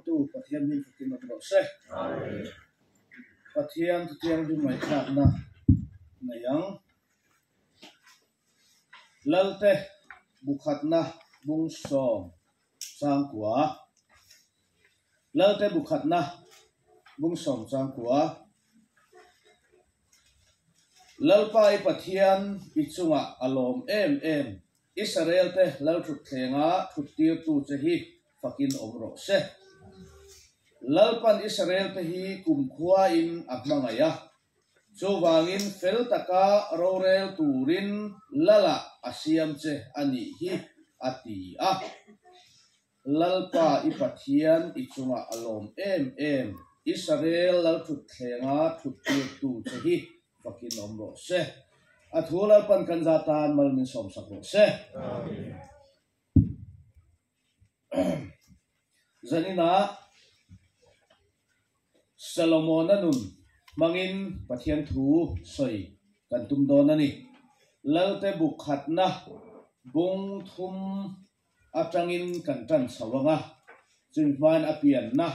tu pathian min fakin ro se pathian tiang du mai khat na nayang lalte bukhat na bung som sang kwa lalte bukhat na bung som sang kwa lalpai pathian ichunga alom em Israel te lal thut thenga thut tir tu che hi fakin omro se lalpan Israel te hi kum khua in akmangaya chuwangin fel taka rorel turin lala asiam che ani hi ati a lalpa ipathian ichunga alom em Israel lal thut thenga thut tir tu che hi fakin omro se athula pan kanjatan malmin som sakro se zanina Solomon anun mangin pathian thu soi kan tum don ani lalte bukhat na bung thum atangin kan tan sawanga chingman apian na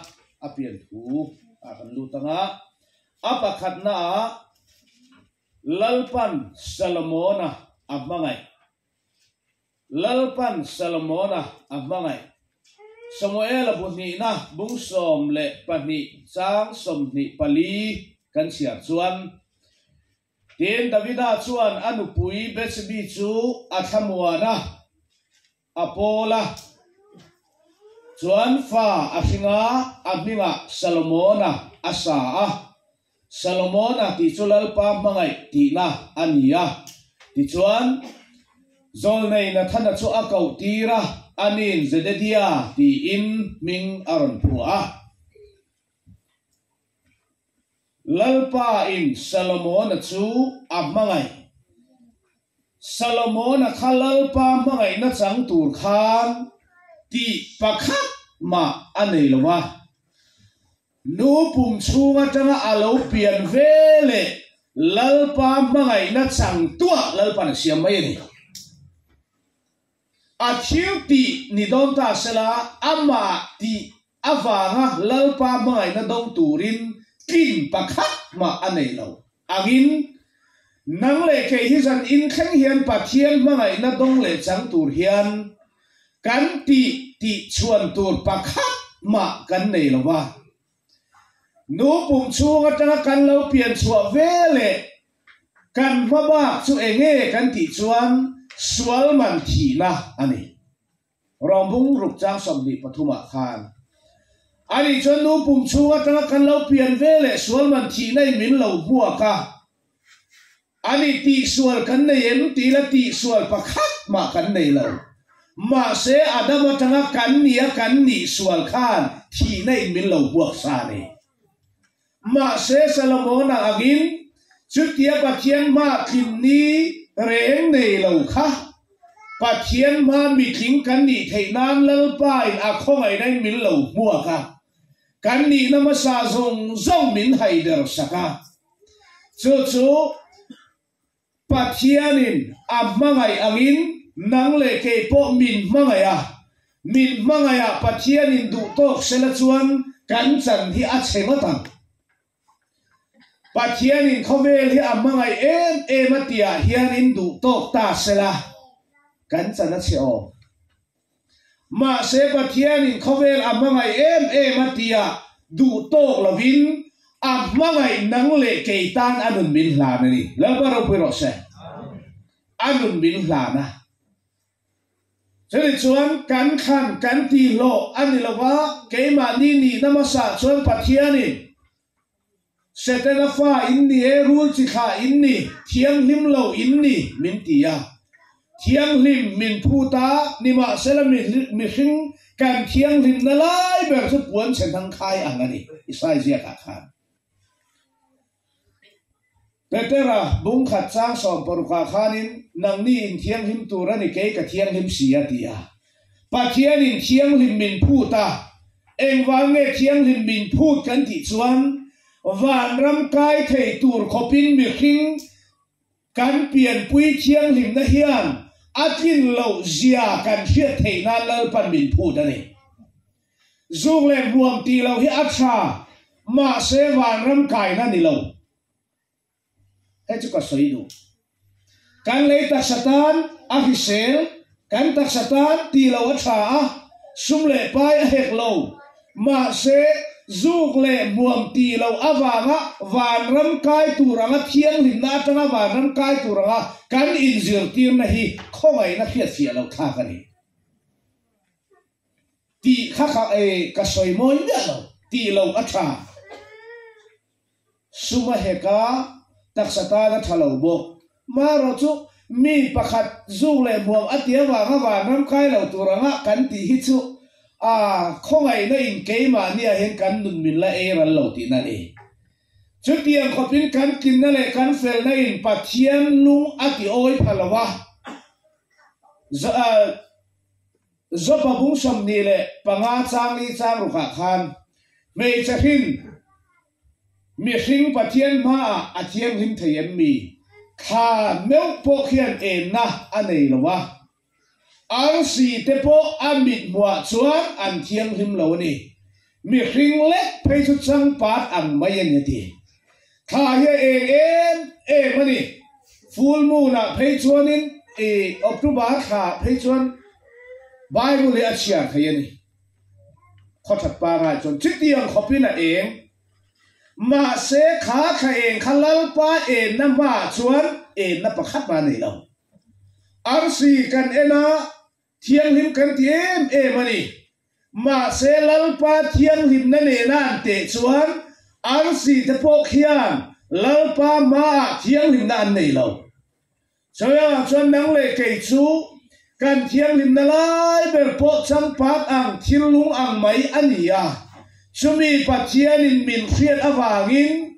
apian thu akan lutanga apakhat na lalpan Salomona amangai lalpan Salomona amangai Samuel bunni na bung som le pani chang som ni pali kan siar chuan tin Davida chuan anupui Betsbi chu athamuana apola chuan fa afinga aminga Salomona asa Salomona ti chulal pa mangai ti na ania ti chuan zol nei na thana chu akau tira anin zededia ti in ming aron phua lalpa in Salomona chu amangai Salomona khalalpa mangai na chang tur khan ti pakhat ma anei lawa nu pum chunga tanga alo pian vele lalpa mangai na chang tua lalpa na siam mai ni achiu ti ni don ta sela ama ti awanga lalpa mangai na dong turin kin pakhat ma anei lo agin nang le ke hi zan in khang hian pathian mangai na dong le chang tur hian kan ti chuan tur pakhat ma kan nei lo wa nu pum chunga tanga kan lo pian chua vele kan maba chu enge kan ti chuan sual man thi na ani rombung rukchang somni pathuma khan ani chuan nu pum chunga tanga kan lo pian vele sual man thi nei min lo bua ka ani ti sual kan nei em ti la ti sual pakhat ma kan nei lo ma se adama tanga kan nia kan ni sual khan thi nei min lo buak sa ni ma se Salomona agin chutia pathian ma khinni reng nei lo kha pathian ma mi thing kan ni theinan lalpai a khongai nai min lo bua kha kan ni nama sa zong min haider saka chu pathianin amangai agin nang le ke po min mangaya pathianin du tok sela chuan kan chan hi a chengatang pathianin khovel hi amangai em atia hianin du tok ta sela kan chan a cheo ma se pathianin khovel amangai em atia du tok lovin amangai nang le ke tan anun min hlan ani labaro piro se anun min hlana Jadi chuan kan khan kan ti lo ani lawa ke ma ni namasa chuan pathianin setena fa inni rul chi kha inni thiang lim lo inni min tia thiang lim min phuta nima selamin mi hing kan thiang lim na lai ber chu puan chen thang khai angani isai zia ka khan Petera bung khat chang som paruka khanin nang ni in thiang lim turani ke ka thiang lim sia tia pathianin thiang lim min phuta engwange thiang lim min phut kan ti chuan van ram kai thei tur khopin mi hing kan pian pui thiang lim na hian atin lo zia kan hriat theina lal pan min phut ani dung le buông ti lâu hi atra mà sẽ vàng râm cài na ni lâu hết chú có soi đủ kan lấy tak satan ahisel kan tak satan ti lâu atra sum le pai hek lâu mà sẽ dung le buông ti lâu avanga vàng râm cài tu ranga thiêng hình na tanga vàng râm cài tu ranga kan in zir tim na hi không ai na khiết xia lâu tha cái ti khắc cái soi môi biết lâu ti lâu atra suma heka tak satana thalo bo maro chu mi pakhat zu le buang atia wa nga nam kai lo turanga kan ti hi chu khongai na in ke ma nia hen kan nun min la e ran lo ti na ni chu tiang khopin kan kin na le kan fel na in pathian lung ati oi phalawa zo pa bung som ni le panga chang li chang ru kha khan me chahin mi hring pathian ma a thiam him thayem mi kha meu po khian en na anei lowa ar si te po amit bua chuan an thiam him lo ni mi hring le phei chu chang pat ang mai an ti kha he en mani full moon na phei chuan in october kha phei chuan bible le achia khayani khothat pa ra chon chitiang khopina eng mà sẽ khá khai khá lâu pa năm ba chuan na pakhat ma nei lo arsi kan ena thiang lim kan tiem mani mà sẽ lâu pa thiang lim na ne na te chuan arsi te po khian lâu pa ma thiang lim na nei lo choya chuan nang le ke chu kan thiang lim na lai ber po chang pat ang thil lung ang mai ania chumi pathian in min khiat awangin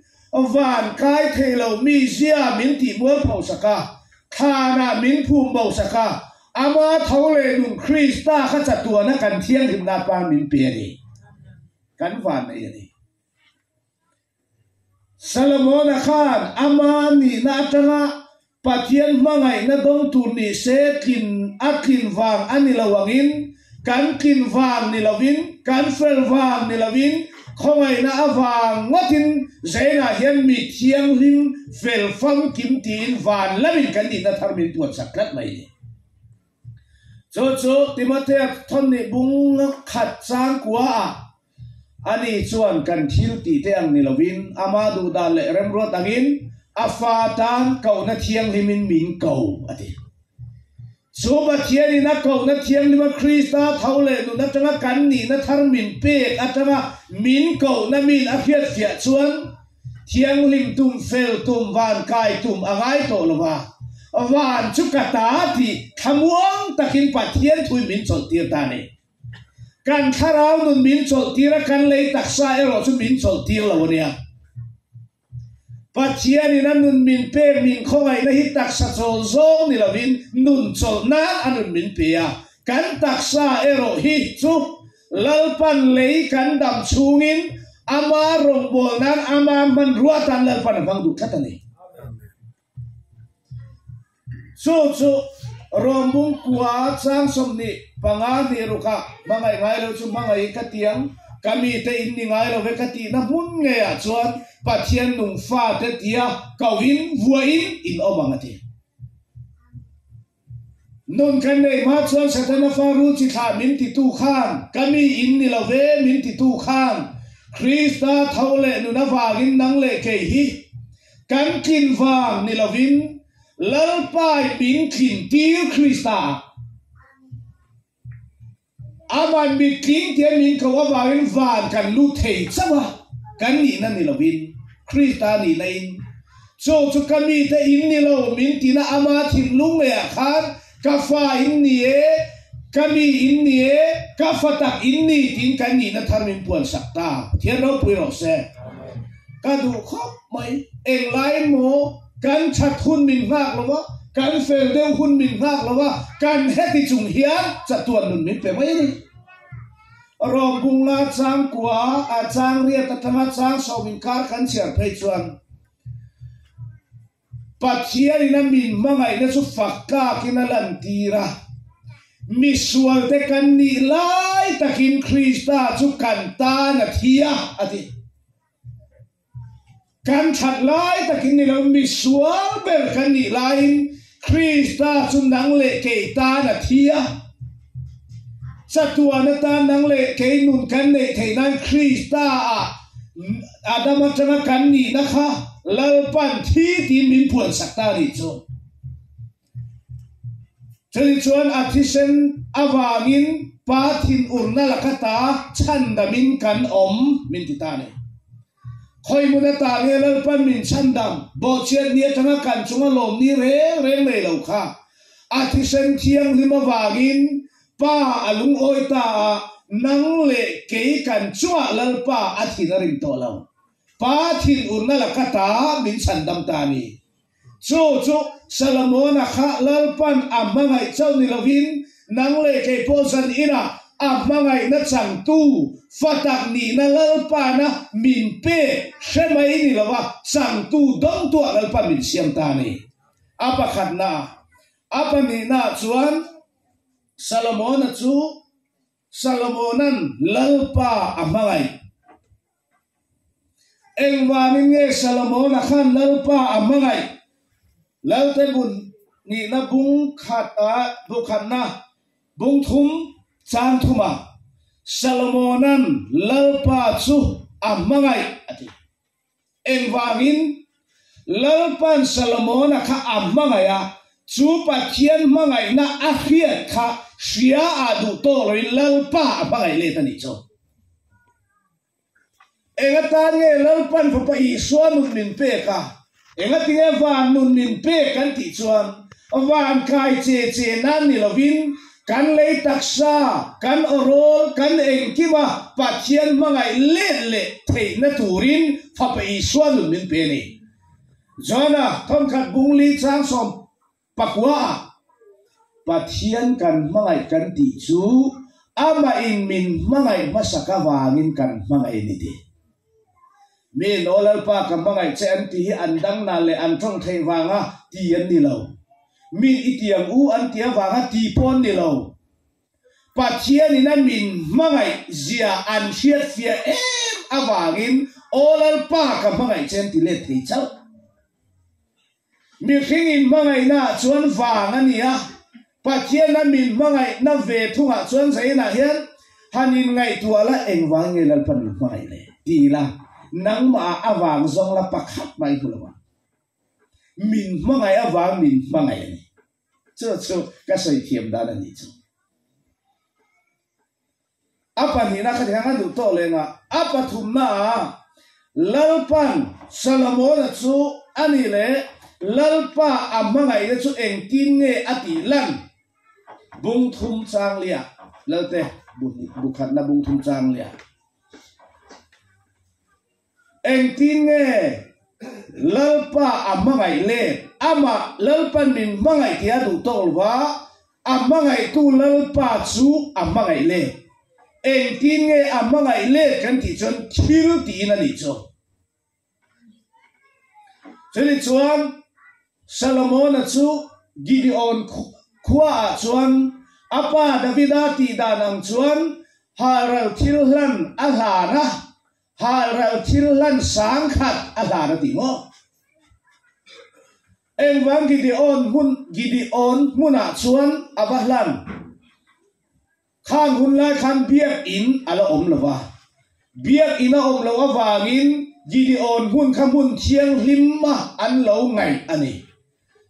van kai thelo mi zia min ti mual phau saka khana min phum bau saka ama thole nun krista kha chatua na kan thiang him na pa min pe ni kan van nei ni Salomon khan ama ni na tanga pathian mangai na dong tu ni se kin akin wang ani lawangin kan kin vang ni lovin kan fel vang ni lovin khongai na awang ngatin zaina hian mi thiang lim fel fam kim tin van lamin kan di na tharmin tuat saklat mai ni cho Timothy thon ni bung khat chang kwa ani chuan kan thil ti te ang ni lovin amadu da le remro tangin afa tan kau na thiang limin min kau ati so ba thiani na ko na thiang ni ma krista thaule nu na tanga kan ni na thar min pe atanga min ko na min a khiat fia chuan thiang lim tum fel tum van kai tum angai to lova van chu kata ti thamuang takin pathian thui min chol tir ta ne kan tharau nun min chol tira kan lei taksa ero chu min chol tir lo nia pathian in nun min pe min khongai na hi taksa chol zong ni lovin nun chol na anun min pe a kan taksa ero hi chu lalpan lei kan dam chungin ama rong bol nan ama man ruatan lalpan bang du khatani so rombung kwa chang somni panga ni ruka mangai ngai lo chu mangai katiang kami te in ni ngai lo ve kati na mun nge a chuan pathian nung fa te tia kawin vuain in omangati nun kan nei ma chuan satana faru chi tha min ti tu khan kami in ni lo ve min ti tu khan krista thaule nu na wagin nang le ke hi kan kin wang ni lovin lalpai pin kin tir krista aman mi king te min ko wagin van kan lu thei chawa kan ni na ni lovin krista ni lain so kami te in ni lo min tina ama thim lung le khan ka fa in ni e kami in ni e ka fatak in ni tin kan ni na tharmin puan sakta thian ro pui ro se ka du khop mai eng lai mo kan chat hun min ngak lo kan fel deu hun min ngak lo kan heti chung hian chatuan nun min pe mai ni ro bunga chang kwa a chang ria ta tanga chang so min kar kan cher phei chuan pathian ina min mangai na chu fakka kina lan tira mi sual te kan ni lai takin Krista chu kan ta na thia ati kan that lai takin ni lo mi sual ber kan ni lai Krista chu nang le ke ta na thia satua na ta nang le ke nun kan ne thei nan Krista adama changa kan ni na kha lalpan thi ti min puan sakta ri chu chali chuan athisen awangin pathin urna lakata chandamin kan min titane khoi muna ta nge lalpan min chandam bo chiat ni changa kan chunga lom ni reng nei lo kha athisen thiang lima wangin pa alung oita nang le ke kan chua lalpa athinarin to lo pathin urna lakata min chandam ta ni chu Salomon kha lalpan amangai chau ni lovin nang le ke pozan ina amangai na chang tu fatak ni na lalpa na min pe shemai ni lawa chang tu dong tu lalpa min siam ta ni apa khatna apa ni na chuan Salomonan lalpa amangai engwanin nge Salomon khan lalpa amangai lalte bun ni na bung khat na bung thum chan thuma Salomonan lalpa chu amangai ati engwangin lalpan Salomon kha amangaya chu pathian mangai na akhiat kha sia adu to ri lalpa amangai le tani cho engatan nge lalpan pa i suan min pe ka engatinge van nun min pe kan ti chuan van kai che nan ni lovin kan le taksa kan orol kan engkiwa pathian mangai le thei na turin fa pa i suan nun min pe ni jona thon khat bungli chang som pakwa pathian kan mangai kan ti chu ama in min mangai masaka wangin kan mangai ni ti min olal pa kamangai chen ti andang na le an thong thei wanga ti an ni lo min itiang u an tia wanga ti pon ni lo pathian ni na min mangai zia an hiat fia awangin olal pa kamangai chen ti le thei chau mi khingin mangai na chuan wanga ni a pathian na min mangai na ve thunga chuan sei na hian hanin ngai tu ala engwang nge lal pan mangai le ti la nang ma awang zong la pakhat mai hulawa min mangai awang min mangai ni chu ka sei thiam da ni chu apa ni na kha hang du to le nga apa thum na lalpan Salomon chu ani le lalpa amangai le chu eng tin nge ati lan bung thum chang lia lalte bukhat na bung thum chang lia eng tin nge lalpa amangai le ama lalpan min mangai tia du tol wa amangai tu lalpa chu amangai le eng tin nge amangai le kan ti chon thil ti na ni cho cheli chuan Salomon chu Gideon khua chuan apa Davida ti danang chuan haral thilhan alana haral thilhan sangkhat alana ti mo engwang Gideon muna chuan avahlan khan hunla khan biak in ala omlawa biak ina omlawa wangin Gideon hun khamun thiang hlimma an lo ngai ani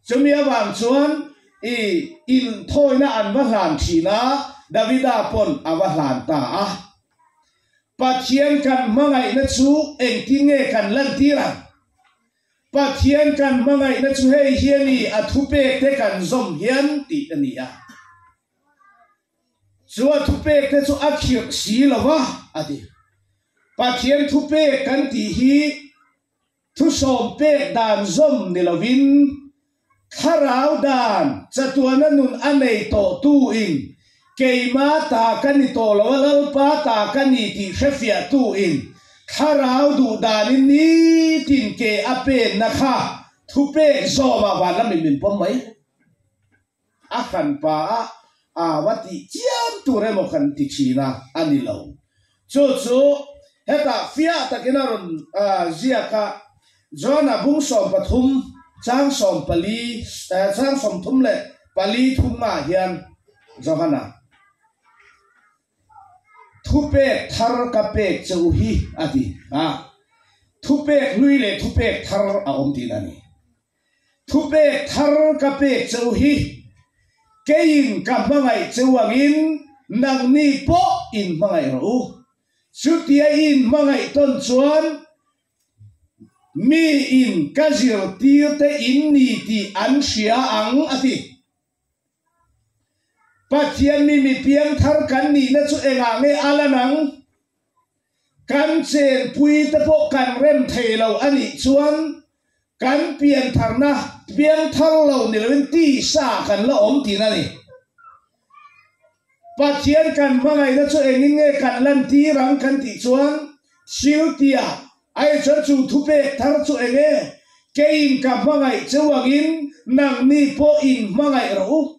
chumia wang chuan in thoina an vahlan thina Davida pon avahlan ta a pathian kan mangai na chu engtinge kan lan tira pathian kan mangai na chu hei hiani athupe te kan zom hian ti ania chu athupe te chu akhiak si lawa adi pathian thupe kan ti hi thu som pe dan zom nilovin kharau dan chatuana nun anei to tu in keima ta kani to lawal pa ta kani ti khafia tu in kharau du dan ni tin ke apen na kha thupe zoma wala min pom mai akhan pa wati chiam tu re mo kan ti china anilo chu heta fia takina ron zia ka zona bung som pathum chang som pali chang som thum le pali thum ma hian johana thupe thar ka pe chu hi ati thupe lui le thupe thar a om ti nani thupe thar ka pe chu hi kein ka mangai chuangin nang ni po in mangai ro chutia in mangai ton chuan mi in kazir tir te in ni ti an sia ang ati pathian mi piang thar kan ni na chu enga nge alanang kan chen pui te po kan rem thelo ani chuan kan pian tharna piang thar lo ni lawin ti sa kan la om ti na ni pathian kan mangai na chu engin nge kan lan ti rang kan ti chuan siu tia ai chu chu thupe thar chu enge kein ka mangai chuangin nang ni po in mangai ro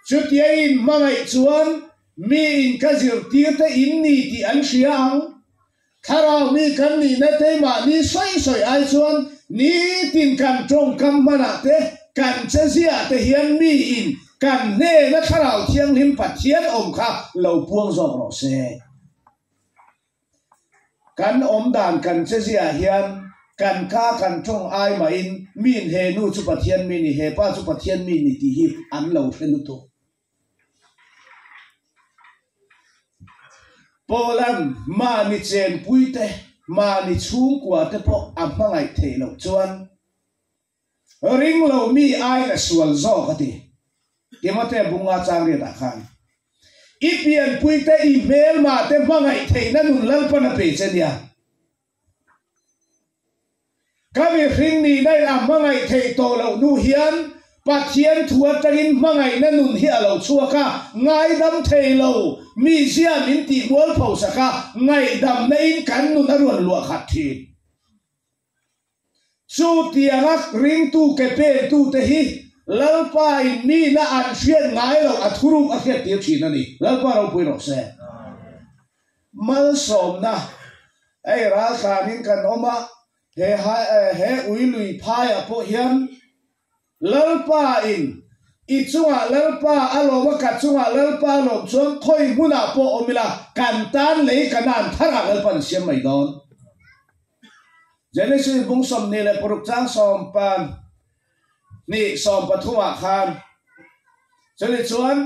chutia in mangai chuan mi in kazir tir te in ni ti an siang tharau mi kan ni na te ma ni soi ai chuan ni tin kan trong kam mana te kan chazia te hian mi in kan ne na tharau thiang lim pathian om kha lo puang zok ro se kan om dan kan chazia hian kan ka kan trong ai ma in min he nu chu pathian mi ni he pa chu pathian mi ni ti hi an lo thenu to Polan ma ni chen puite ma ni chung kwa te po amangai thelo chuan ring lo mi ai na sual zo kati kemate bunga changre da khan ipian puite email ma te mangai theina nun lalpana pe chenia kami ring ni nai amangai thei to lo nu hian pathian thua tangin mangai na nun hi alo chuaka ngai dam theilo mi sia min ti bol phau saka ngai dam nei kan nun aruan lua khat thi chu tianga ring tu ke pe tu te hi lalpa in mi na an hriat ngai lo athuru a hriat ti thina ni lalpa ro pui ro se mal som na ai ra khanin kan oma he ui lui phaya po hian lalpa in ichunga lalpa aloma kachunga lalpa lom chuan khoi muna po omila kantan lei kanan thara lalpan siam mai don Genesis bung som ni le puruk chang som pan ni som pathuma khan chani chuan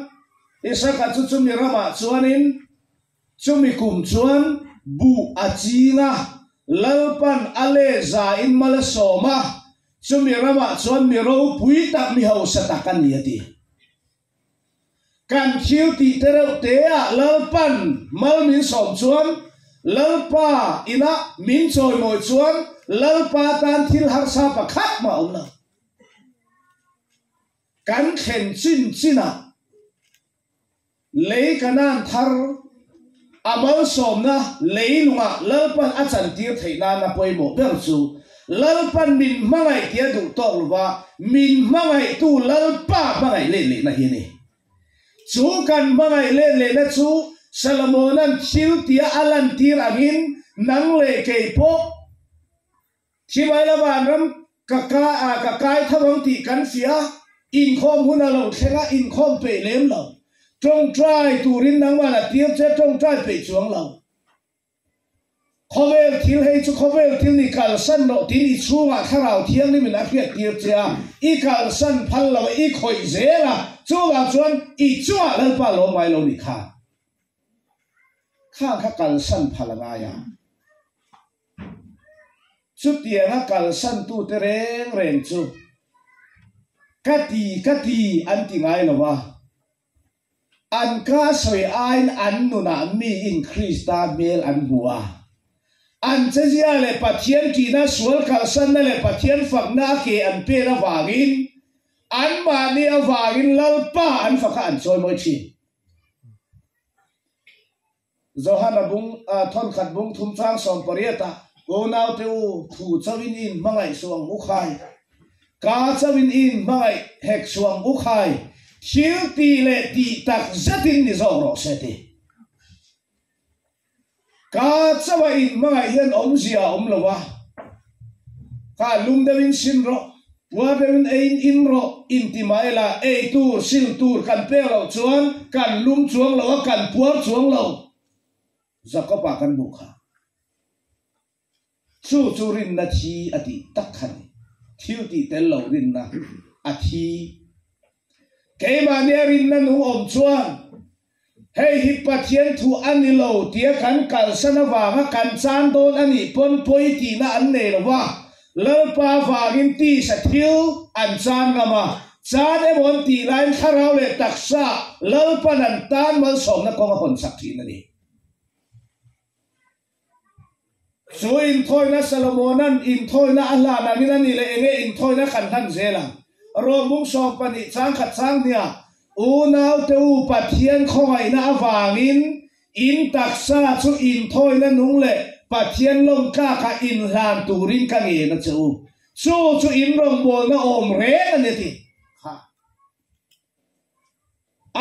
isaka chu chumi rama chuanin chumi kum chuan bu achinga lalpan ale za in mala soma chumi rama chuan mi ro pui tak mi ho satakan ni ati kan khiu ti tereu te a lalpan mal min som chuan lalpa ina min choi moi chuan lalpa tan thil har sa pakhat ma omna kan khen chin china lei kanan thar amal somna leilunga lalpan achan tir theina na poimo ber chu lalpan min mangai tia du tolwa min mangai tu lalpa mangai le na hi ni chu kan mangai le na chu Salomonan thil tia alan tir angin nang le ke po thimai la ban ram kakai thawang ti kan sia in khom huna lo thela in khom pe lem lo trong trai turin nang wala tir che trong trai pe chuang lo khovel thil hei chu khovel thil ni kal san no tin I chunga tharau thiang ni min a hriat tir cha I kal san phal lo I khoi zela chuwa chuan I chuwa lalpa lo mai lo ni kha kha kal san phalanga ya chu tianga kal san tu te reng chu kati an ti ngai lo wa an ka soi ain an nuna mi increase ta mel an bua an chezia le pathian ki na sual kal san na le pathian fak na ke an pe na wangin an ma ni awangin lalpa an fakha an choi moi thi Zohana bung thon khat bung thum chang som pariata go naw te u thu chawin in mangai suang u khai ka chawin in mangai hek suang u khai thil ti le ti tak zatin ni zo ro se ti ka chawa in mangai hian om zia om lowa ka lum dewin sin ro wa dewin ein in ro in ti mai la ei tur sil tur kan pe lo chuan kan lum chuang lo kan puar chuang lo zakopa kan bu kha chu chu rin na thi ati tak khan thiu ti tel lo rin na athi ke ma ne rin na nu om chuan hei hi pathian thu ani lo tia kan kal sana wa kan chan don ani pon poi ti na an ne lo wa lalpa wagin ti sa thiu an chan gama chan e mon ti lain kharau le taksa lalpa nan tan mal som na ko hon sak thi na ni so in thoi na Salomonan in thoi na Allah na ni ni le enge in thoi na kan than zela ro mung som pani chang khat chang nia u nau te u pathian khoi na awangin in taksa chu in thoi na nung le pathian lom ka ka in hlan turin ka nge na chu chu in rong bol na om re ani ti ha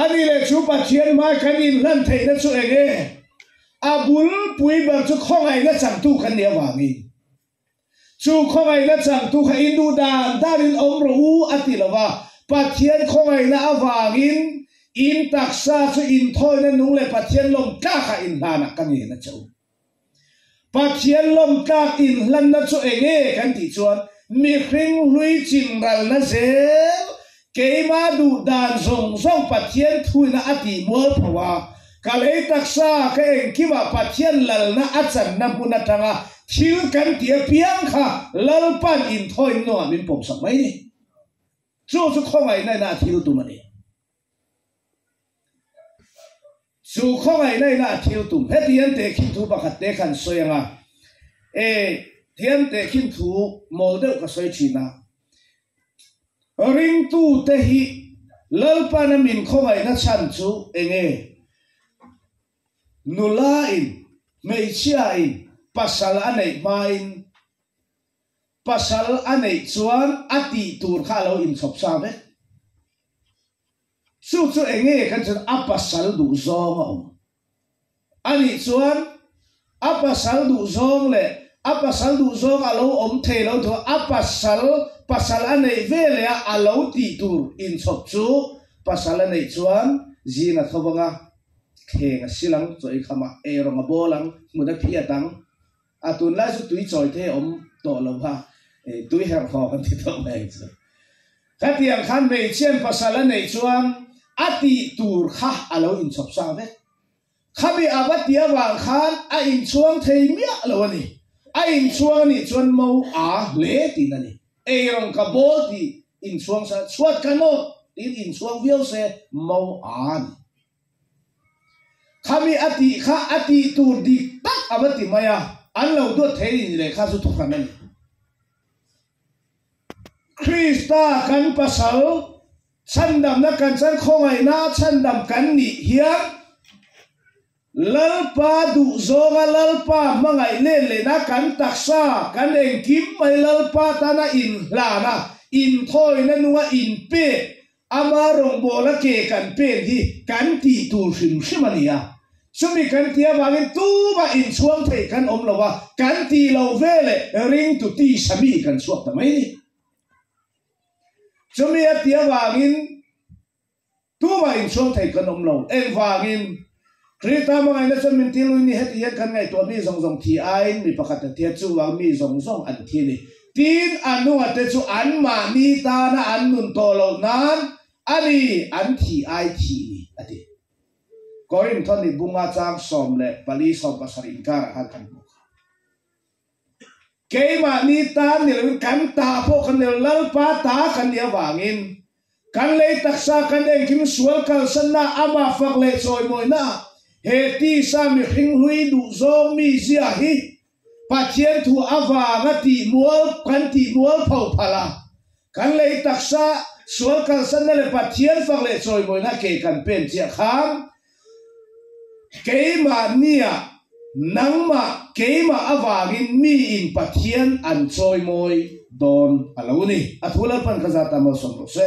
ani le chu pathian mai kan in hlan thei na chu enge abul pui bar chu khongai na chang tu kan ne awangin chu khongai na chang tu kha in du dan darin om ro u ati lawa pathian khongai na awangin in taksa chu in thoi na nung le pathian lom ka ka in hlan ka nge na chu pathian lom ka in hlan na chu enge kan ti chuan mi khring lui chin ral na zel ke ma du dan zong zong pathian thui na ati mol phawa kalei taksa ka eng kiwa pathian lal na achan na huna tanga thil kan tia piang kha lalpan in thoi no min pom sak mai ni chu khongai na na thil tu mani chu khongai na na thil tu hetian te khin thu pakhat te khan soyanga thian te khin thu mol deuh ka soi china ring tu te hi lalpan min khongai na chan chu enge nula in meichia in pasal anei main pasal anei chuan ati tur kha lo in chop sa ve chu enge kan chan apasal du zong om ani chuan apasal du zong le apasal du zong alo om the lo to pasal anei vele alo ti tur in chop chu pasal anei chuan zina thobanga khe silang choi khama e ronga bolang muda phia tang atun la su tui choi the om to lo ha tui her kho kan ti to mai chu khatiang khan me chen pasala nei chuan ati tur kha alo in chop sa ve khami abatia wang khan a in chuang thei mia lo ni a in chuang ni chuan mo a le ti na ni e rong ka bol ti in chuang sa chuat kanot tin in chuang viau se mo a ni khami ati kha ati tur di tak abati maya an lo do thei ni le kha su thu khan ni Krista kan pasal chandam na kan chan khongai na chandam kan ni hiam lalpa du zonga lalpa mangai le na kan taksa kan eng kim mai lalpa tana in lana in thoi na nuwa in pe amarong bola ke kan pe hi kan ti tur sim simania sumi kan tia wangin tu ba in chuang thei kan om lowa kan ti lo vele ring tu ti sami kan suak ta mai ni sumi tia wangin tu ba in chuang thei kan om lo en wangin krita mangai na chon min ti lui ni het yan kan ngai to mi zong zong thi ai mi pakhat tia chu wang mi zong zong an thi ni tin anu ate chu an ma ni ta na an nun to lo nan ani an thi ai thi ni ati Korin thon ni bunga chang som le pali som pasarin kar han kan keima ni ta ni le kan ta po kan le lalpa ta kan dia wangin kan le taksa kan eng kim sual kal sanna ama fak le choi moi na he ti sa mi hing hui du zong mi zia hi pathian thu awa ngati mual kan ti mual phau phala kan le taksa sual kal sanna le pathian fak le choi moi na ke kan pen chia kham keima nia nangma keima awagin mi in pathian an choi moi don aloni athula pan khazata mo som se